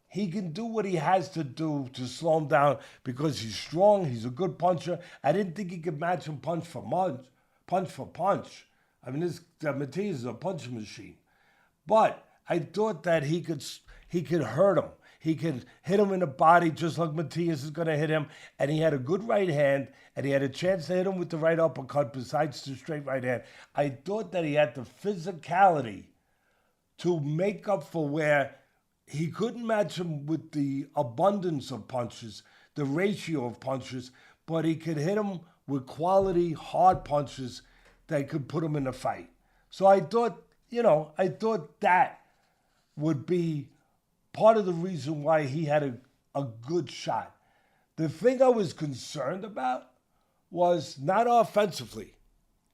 he can do what he has to do to slow him down because he's strong, he's a good puncher. I didn't think he could match him punch for punch. I mean, Matias is a punching machine. But I thought that he could hurt him. He could hit him in the body just like Matias is going to hit him. And he had a good right hand, and he had a chance to hit him with the right uppercut besides the straight right hand. I thought that he had the physicality to make up for where he couldn't match him with the abundance of punches, the ratio of punches, but he could hit him with quality, hard punches that could put him in a fight. So I thought that would be part of the reason why he had a good shot. The thing I was concerned about was not offensively,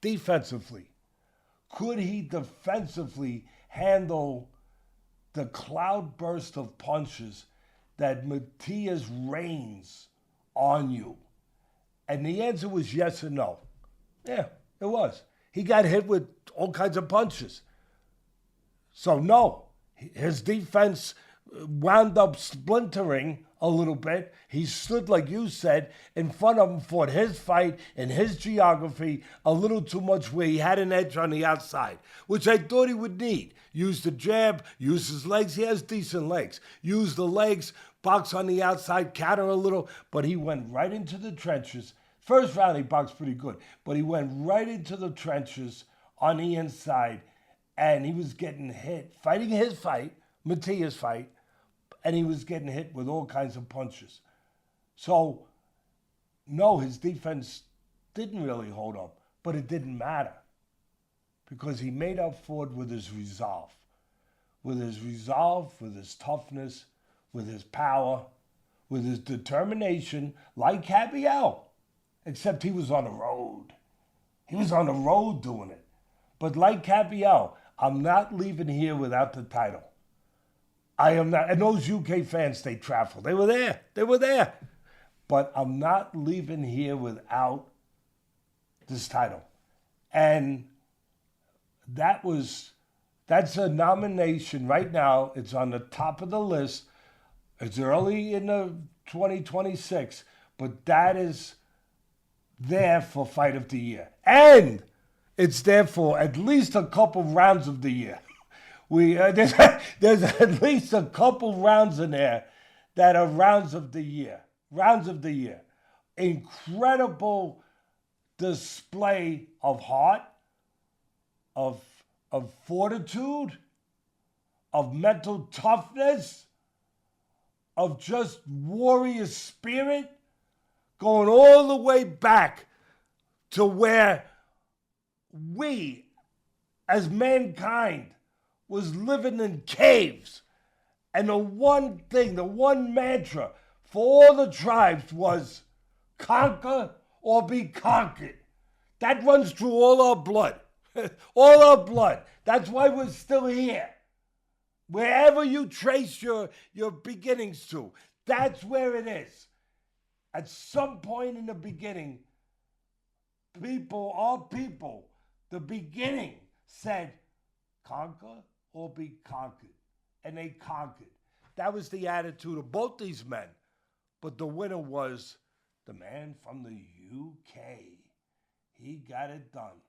defensively. Could he defensively handle the cloudburst of punches that Matias reigns on you? And the answer was yes or no. Yeah, it was. He got hit with all kinds of punches. So no, his defense wound up splintering a little bit. He stood, like you said, in front of him, fought his fight in his geography a little too much where he had an edge on the outside, which I thought he would need. Use the jab, use his legs. He has decent legs. Use the legs, box on the outside, counter a little, but he went right into the trenches. First round, he boxed pretty good, but he went right into the trenches on the inside, and he was getting hit, fighting his fight, Matias' fight, and he was getting hit with all kinds of punches. So, no, his defense didn't really hold up, but it didn't matter because he made up for it with his resolve. With his resolve, with his toughness, with his power, with his determination, like Kabayel, except he was on the road. He was on the road doing it. But like Kabayel, I'm not leaving here without the title. I am not. And those UK fans, they traveled. They were there. They were there. But I'm not leaving here without this title. And that's a nomination right now. It's on the top of the list. It's early in the 2026, but that is there for Fight of the Year. And it's there for at least a couple rounds of the year. There's at least a couple rounds in there that are rounds of the year. Rounds of the year. Incredible display of heart, of fortitude, of mental toughness, of just warrior spirit, going all the way back to where we, as mankind, was living in caves. And the one thing, the one mantra for all the tribes was conquer or be conquered. That runs through all our blood. All our blood. That's why we're still here. Wherever you trace your beginnings to, that's where it is. At some point in the beginning, our people, the beginning said, conquer or be conquered. And they conquered. That was the attitude of both these men. But the winner was the man from the UK. He got it done.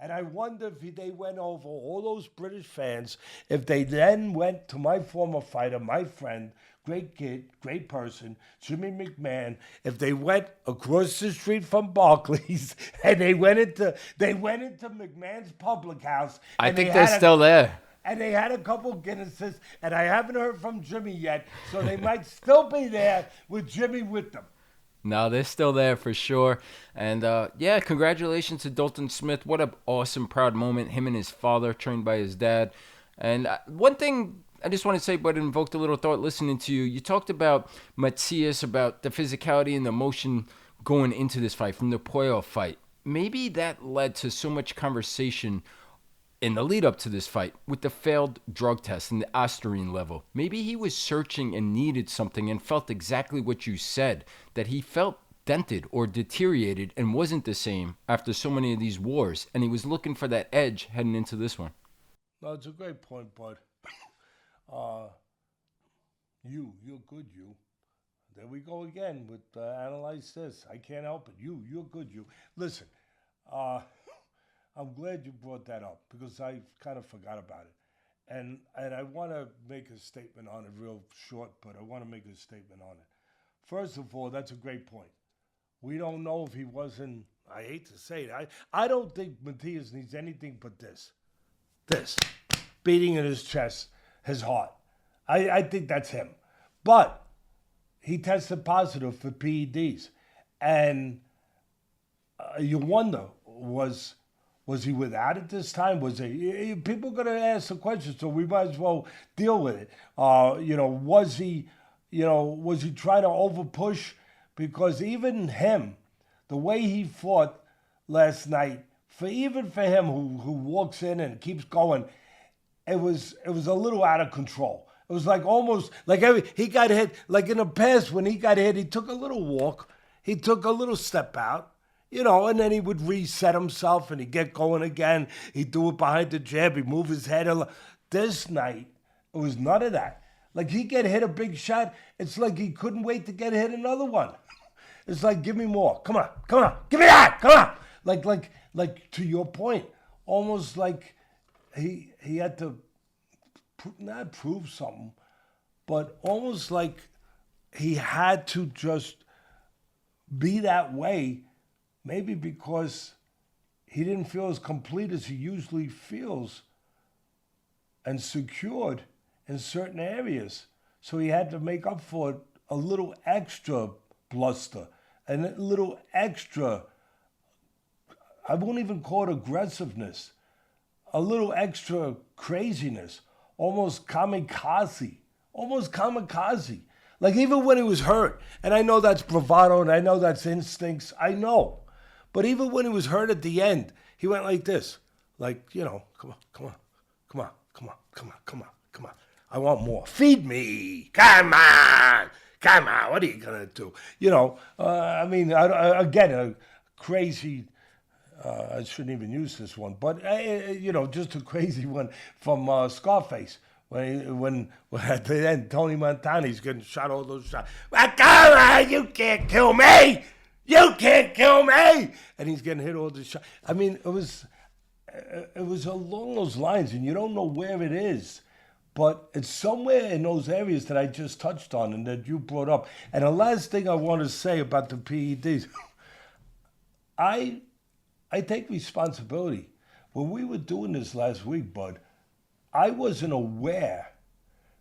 And I wonder if they went over all those British fans, if they then went to my former fighter, my friend, great kid, great person, Jimmy McMahon, if they went across the street from Barclays and they went into McMahon's public house.
I think they're still there.
And they had a couple Guinnesses, and I haven't heard from Jimmy yet, so they might still be there with Jimmy with them.
No, they're still there for sure. And yeah, congratulations to Dalton Smith. What an awesome, proud moment. Him and his father, trained by his dad. And one thing I just want to say, but it invoked a little thought listening to you. You talked about Matias, about the physicality and the emotion going into this fight from the Puyo fight. Maybe that led to so much conversation in the lead up to this fight with the failed drug test and the asterine level. Maybe he was searching and needed something and felt exactly what you said, that he felt dented or deteriorated and wasn't the same after so many of these wars, and he was looking for that edge heading into this one.
No, it's a great point, bud. You're good, you. There we go again with analyze this. I can't help it. You're good, you. Listen, I'm glad you brought that up because I kind of forgot about it. And I want to make a statement on it real short, but I want to make a statement on it. First of all, that's a great point. We don't know if he wasn't, I hate to say it, I don't think Matias needs anything but this, beating in his chest, his heart. I think that's him. But he tested positive for PEDs. And you wonder, was he without it this time? People are going to ask the question, so we might as well deal with it. Was he trying to overpush? Because even him, the way he fought last night, even for him who walks in and keeps going, it was a little out of control. It was like almost like he got hit. Like in the past, when he got hit, he took a little walk. He took a little step out, and then he would reset himself and he'd get going again. He'd do it behind the jab. He'd move his head. This night, it was none of that. Like he get hit a big shot. It's like he couldn't wait to get hit another one. It's like, give me more. Come on. Give me that. Come on. Like to your point, almost like he had to not prove something, but almost like he had to just be that way, maybe because he didn't feel as complete as he usually feels and secured in certain areas. So he had to make up for it a little extra bluster and a little extra, I won't even call it aggressiveness, a little extra craziness, almost kamikaze. Like even when he was hurt, and I know that's bravado and I know that's instincts, I know. But even when he was hurt at the end, he went like this. Like, come on. I want more. Feed me. Come on. What are you going to do? Again, a crazy, I shouldn't even use this one, but, just a crazy one from Scarface. When at the end, Tony Montana's getting shot all those shots. You can't kill me! You can't kill me! And he's getting hit all the shots. I mean, it was along those lines, and you don't know where it is. But it's somewhere in those areas that I just touched on and that you brought up. And the last thing I want to say about the PEDs, I take responsibility. When we were doing this last week, Bud, I wasn't aware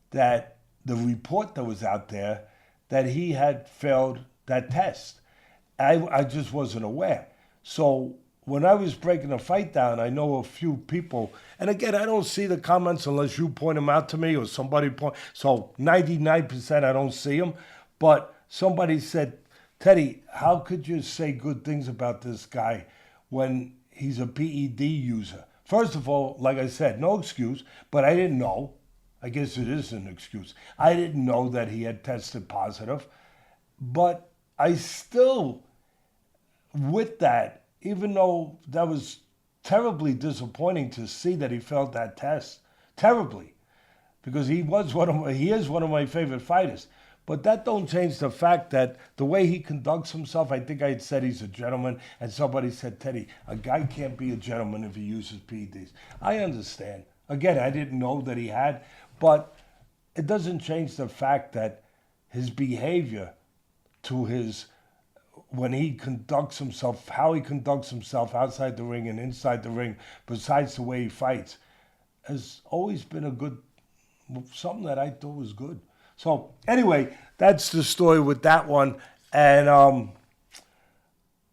that the report that was out there that he had failed that test. I just wasn't aware. So when I was breaking the fight down, I know a few people, and again, I don't see the comments unless you point them out to me or somebody point. So 99% I don't see them. But somebody said, Teddy, how could you say good things about this guy when he's a PED user? First of all, like I said, no excuse, but I didn't know. I guess it is an excuse. I didn't know that he had tested positive. But I still, with that, even though that was terribly disappointing to see that he failed that test, terribly, because he is one of my favorite fighters. But that don't change the fact that the way he conducts himself, I think I had said he's a gentleman, and somebody said, Teddy, a guy can't be a gentleman if he uses PEDs. I understand. Again, I didn't know that he had, but it doesn't change the fact that his behavior when he conducts himself, how he conducts himself outside the ring and inside the ring, besides the way he fights, has always been something that I thought was good. So anyway, that's the story with that one. And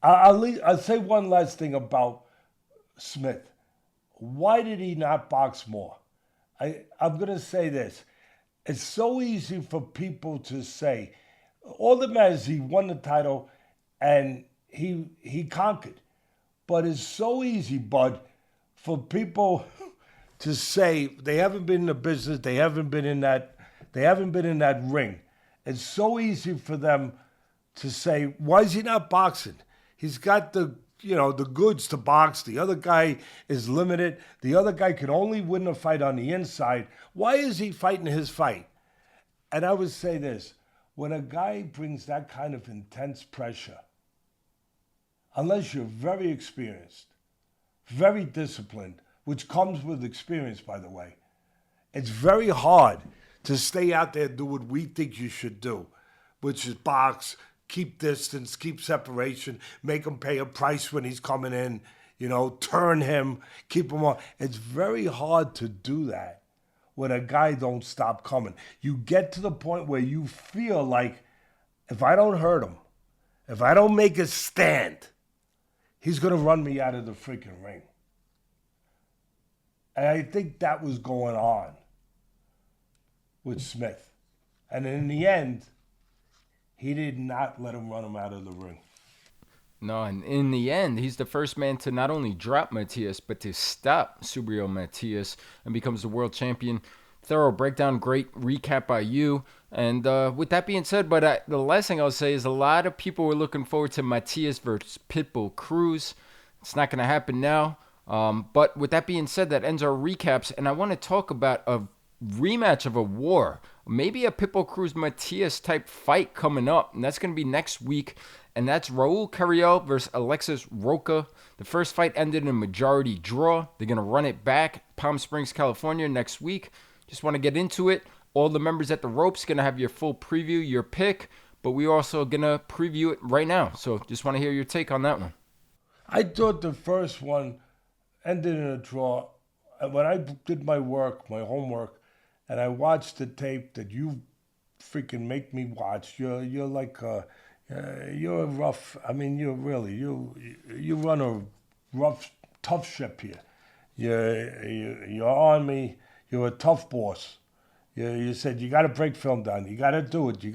I'll say one last thing about Smith. Why did he not box more? I'm going to say this. It's so easy for people to say, all that matters is he won the title and he conquered. But it's so easy, Bud, for people to say they haven't been in the business, they haven't been in that ring. It's so easy for them to say, why is he not boxing? He's got the goods to box. The other guy is limited. The other guy can only win a fight on the inside. Why is he fighting his fight? And I would say this, when a guy brings that kind of intense pressure, unless you're very experienced, very disciplined, which comes with experience, by the way, it's very hard to stay out there and do what we think you should do, which is box, keep distance, keep separation, make him pay a price when he's coming in, turn him, keep him on. It's very hard to do that when a guy don't stop coming. You get to the point where you feel like, if I don't hurt him, if I don't make a stand, he's going to run me out of the freaking ring. And I think that was going on with Smith. And in the end, he did not let him run him out of the ring.
No, and in the end, he's the first man to not only drop Matias, but to stop Subriel Matías and becomes the world champion thorough breakdown, great recap by you. And with that being said, the last thing I'll say is a lot of people were looking forward to Matias versus Pitbull Cruz. It's not going to happen now. But with that being said, that ends our recaps. And I want to talk about a rematch of a war. Maybe a Pitbull Cruz Matias type fight coming up. And that's going to be next week. And that's Raul Curiel versus Alexis Rocha. The first fight ended in a majority draw. They're going to run it back, Palm Springs, California, next week. Just want to get into it. All the members at the ropes going to have your full preview, your pick. But we're also going to preview it right now. So just want to hear your take on that one.
I thought the first one ended in a draw. When I did my homework, and I watched the tape that you freaking make me watch, you're like you're a rough. I mean, you run a rough, tough ship here. You're on me. You're a tough boss. You said you got to break film down. You got to do it. You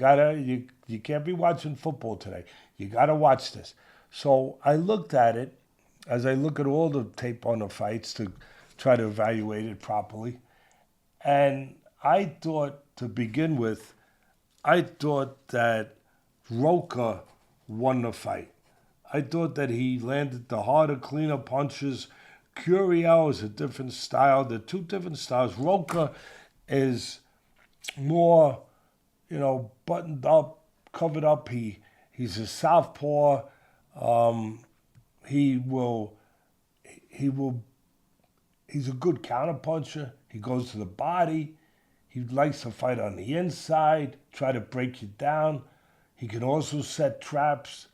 can't be watching football today. You got to watch this. So I looked at it as I look at all the tape on the fights to try to evaluate it properly. And I thought, to begin with, that Rocha won the fight. I thought that he landed the harder, cleaner punches. Curiel is a different style. They're two different styles. Rocha is more, buttoned up, covered up. He's a southpaw. He's a good counterpuncher. He goes to the body. He likes to fight on the inside, try to break you down. He can also set traps.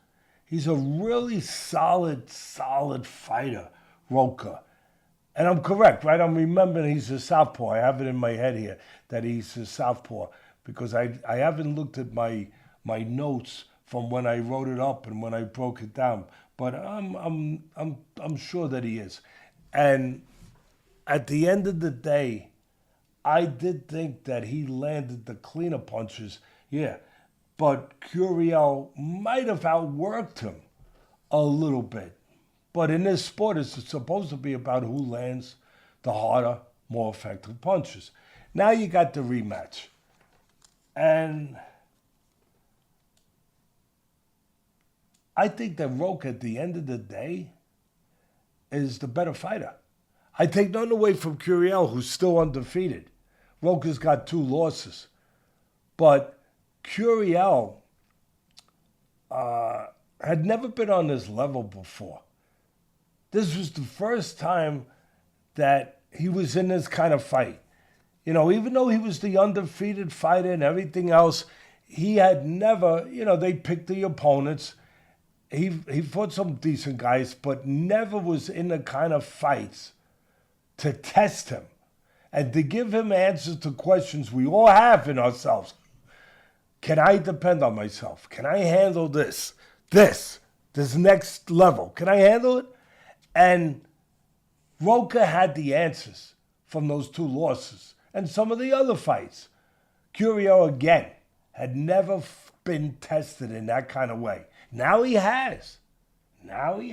He's a really solid fighter, Rocha. And I'm correct, right? I'm remembering he's a southpaw. I have it in my head here that he's a southpaw because I haven't looked at my notes from when I wrote it up and when I broke it down. But I'm sure that he is. And at the end of the day, I did think that he landed the cleaner punches, yeah. But Curiel might have outworked him a little bit. But in this sport, it's supposed to be about who lands the harder, more effective punches. Now you got the rematch. And I think that Rocha, at the end of the day, is the better fighter. I take nothing away from Curiel, who's still undefeated. Rocha's got 2 losses. But Curiel had never been on this level before. This was the first time that he was in this kind of fight. Even though he was the undefeated fighter and everything else, he had never, they picked the opponents. He fought some decent guys, but never was in the kind of fights to test him and to give him answers to questions we all have in ourselves. Can I depend on myself? Can I handle this next level? Can I handle it? And Rocha had the answers from those 2 losses and some of the other fights. Curiel, again, had never been tested in that kind of way. Now he has. Now he's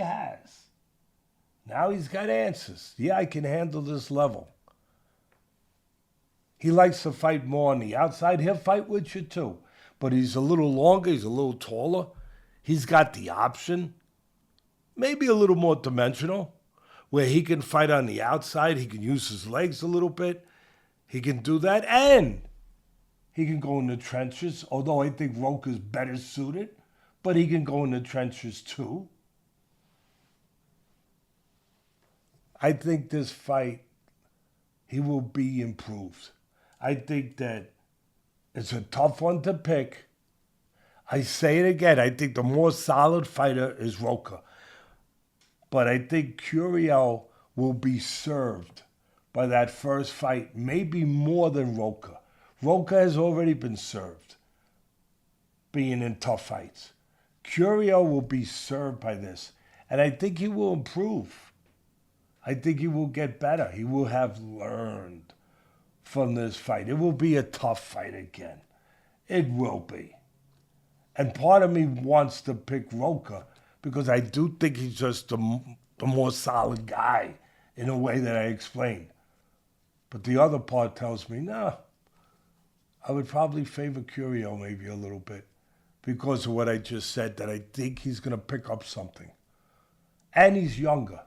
got answers. Yeah, I can handle this level. He likes to fight more on the outside. He'll fight with you too. But he's a little longer. He's a little taller. He's got the option, maybe a little more dimensional, where he can fight on the outside. He can use his legs a little bit. He can do that. And he can go in the trenches, although I think Rocha's better suited. But he can go in the trenches too. I think this fight, he will be improved. I think that it's a tough one to pick. I say it again, I think the more solid fighter is Rocha. But I think Curiel will be served by that first fight, maybe more than Rocha. Rocha has already been served, being in tough fights. Curiel will be served by this, and I think he will improve. I think he will get better. He will have learned from this fight. It will be a tough fight again. It will be. And part of me wants to pick Rocha because I do think he's just the more solid guy in a way that I explained. But the other part tells me, no, I would probably favor Curiel maybe a little bit because of what I just said, that I think he's going to pick up something. And he's younger.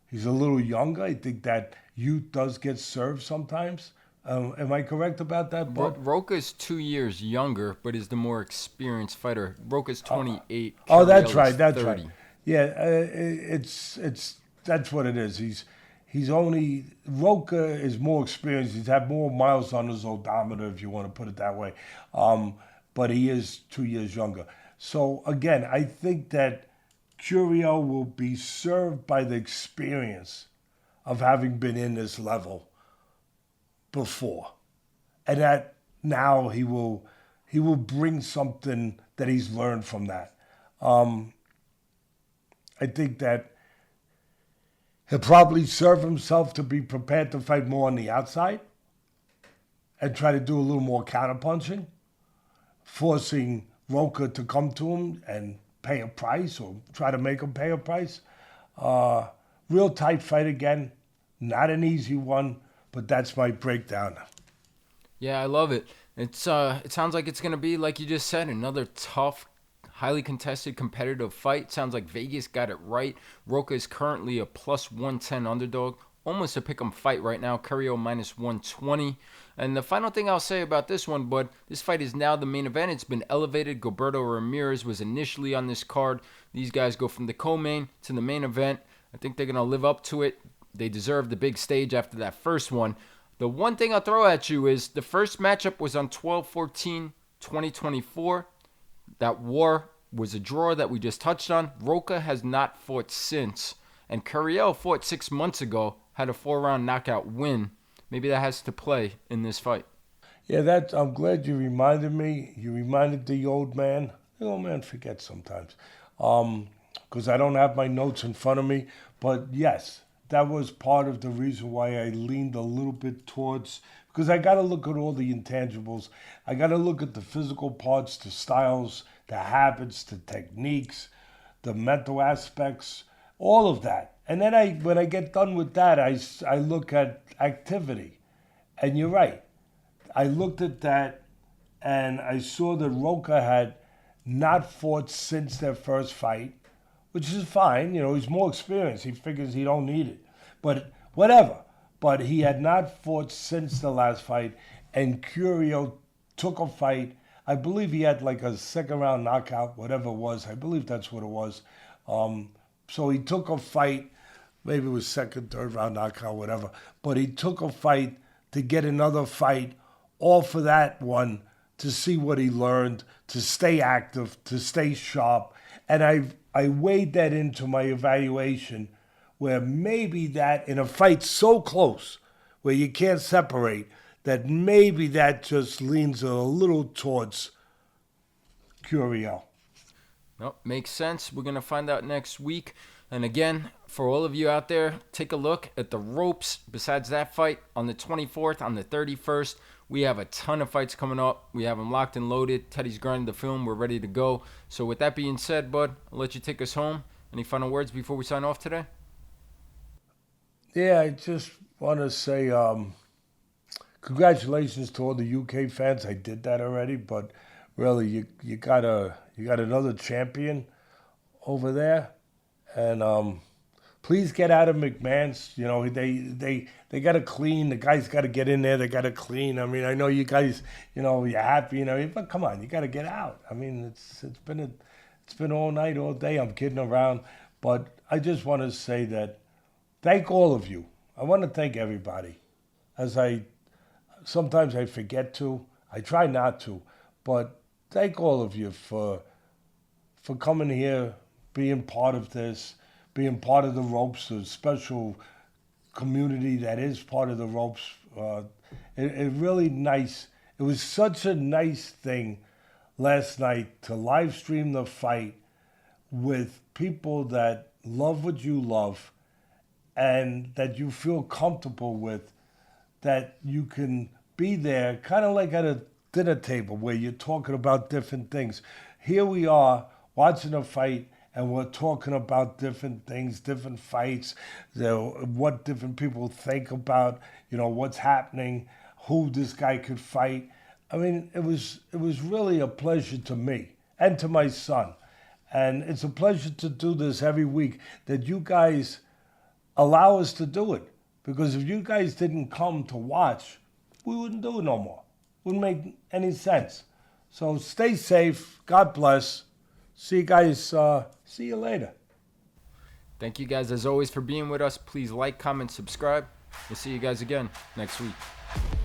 He's a little younger. I think that youth does get served sometimes. Am I correct about that, Bob?
Rocha's 2 years younger, but is the more experienced fighter. Rocha's 28.
Oh, that's
Curiel
right.
is
That's
30.
right. Yeah, it's that's what it is. He's only Rocha is more experienced. He's had more miles on his odometer, if you want to put it that way. But he is 2 years younger. So again, I think that Curiel will be served by the experience of having been in this level before, and that now he will bring something that he's learned from that. I think that he'll probably serve himself to be prepared to fight more on the outside and try to do a little more counterpunching, forcing Rocha to come to him and pay a price or try to make him pay a price. Real tight fight again. Not an easy one, but that's my breakdown.
Yeah, I love it. It sounds like it's gonna be, like you just said, another tough, highly contested, competitive fight. Sounds like Vegas got it right. Rocha is currently a plus 110 underdog, almost a pick'em fight right now. Curiel minus 120. And the final thing I'll say about this one, bud, this fight is now the main event. It's been elevated. Gilberto Ramirez was initially on this card. These guys go from the co-main to the main event. I think they're gonna live up to it. They deserve the big stage after that first one. The one thing I'll throw at you is the first matchup was on 12/14/2024. That war was a draw that we just touched on. Rocha has not fought since. And Curiel fought 6 months ago, had a 4-round knockout win. Maybe that has to play in this fight.
Yeah, I'm glad you reminded me. You reminded the old man. The old man forgets sometimes. Because I don't have my notes in front of me. But yes, that was part of the reason why I leaned a little bit towards, because I got to look at all the intangibles. I got to look at the physical parts, the styles, the habits, the techniques, the mental aspects, all of that. And then when I get done with that, I look at activity. And you're right. I looked at that and I saw that Rocha had not fought since their first fight, which is fine. You know, he's more experienced. He figures he don't need it. But whatever. But he had not fought since the last fight, and Curiel took a fight. I believe he had like a second round knockout, whatever it was. I believe that's what it was. So he took a fight, maybe it was second, third round knockout, whatever. But he took a fight to get another fight, all for that one, to see what he learned, to stay active, to stay sharp. And I weighed that into my evaluation, where maybe that in a fight so close, where you can't separate, that maybe that just leans a little towards Curiel.
Nope, makes sense. We're going to find out next week. And again, for all of you out there, take a look at the ropes. Besides that fight, on the 24th, on the 31st, we have a ton of fights coming up. We have them locked and loaded. Teddy's grinding the film. We're ready to go. So with that being said, bud, I'll let you take us home. Any final words before we sign off today?
Yeah, I just want to say congratulations to all the UK fans. I did that already, but really, you got another champion over there, and please get out of McMahon's. You know, they got to clean. The guys got to get in there. They got to clean. I mean, I know you guys, you know, you're happy, you know, but come on, you got to get out. I mean, it's been all night, all day. I'm kidding around, but I just want to say that. Thank all of you. I want to thank everybody. Sometimes I forget to. I try not to, but thank all of you for coming here, being part of this, being part of the ropes, the special community that is part of the ropes. It really nice. It was such a nice thing last night to live stream the fight with people that love what you love, and that you feel comfortable with, that you can be there kind of like at a dinner table where you're talking about different things. Here we are watching a fight, and we're talking about different things, different fights, what different people think about, what's happening, who this guy could fight. I mean, it was really a pleasure to me and to my son. And it's a pleasure to do this every week, that you guys allow us to do it. Because if you guys didn't come to watch, we wouldn't do it no more. Wouldn't make any sense. So stay safe. God bless. See you guys. See you later.
Thank you guys as always for being with us. Please like, comment, subscribe. We'll see you guys again next week.